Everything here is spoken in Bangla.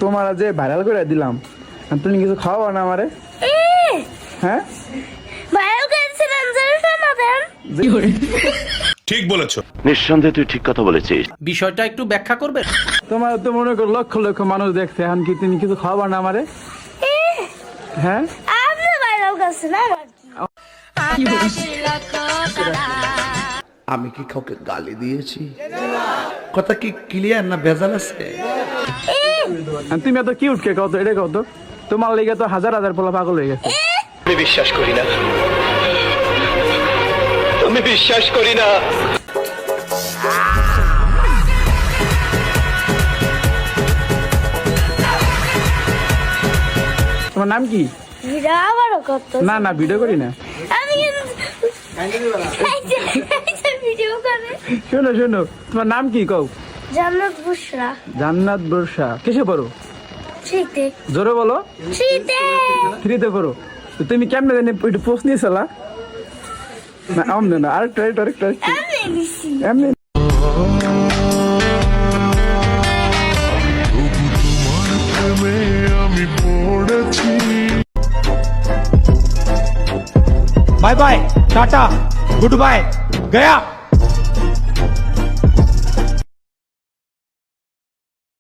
তোমার যে ভাইরাল করে দিলাম, আর তুমি কিছু খাওয়াবো না আমারে? হ্যাঁ, ভাইরাল করেছিলেন না দেন। ঠিক বলেছো। নিঃসন্দেহে তুই ঠিক কথা বলেছিস। বিষয়টা একটু ব্যাখ্যা করবে? তোমার তো মনে করো লক্ষ লক্ষ মানুষ দেখছে, এখন কি তুমি কিছু খাওয়াবো না আমারে? হ্যাঁ, আপনি ভাইরাল করেছেন আমার কি? আমি কি কাউকে গালি দিয়েছি? কথা কি ক্লিয়ার না ভেজাল আছে? আর তুমি এত কিউট কে কত, এটা কত? তোমার লেগে তো হাজার হাজার পোলা পাগল হয়ে গেছে। আমি বিশ্বাস করি না, আমি বিশ্বাস করি না। তোমার নাম কি? ভিডিও আবারও করতে না না, ভিডিও করি না। আমি ভিডিও করে। শোনো শোনো, তোমার নাম কি কও? জান্নাত বুশরা। জান্নাত বর্ষা। কিসে পড়ো? শীতে। জোরে বলো। শীতে। থ্রিতে পড়ো। তো তুমি কেমনে জানি একটু পোস্ট নিয়েছিলা? না আমনে না, আরেকটা আরেকটা আমি নিছি। এমনি। Bye bye tata good bye गया।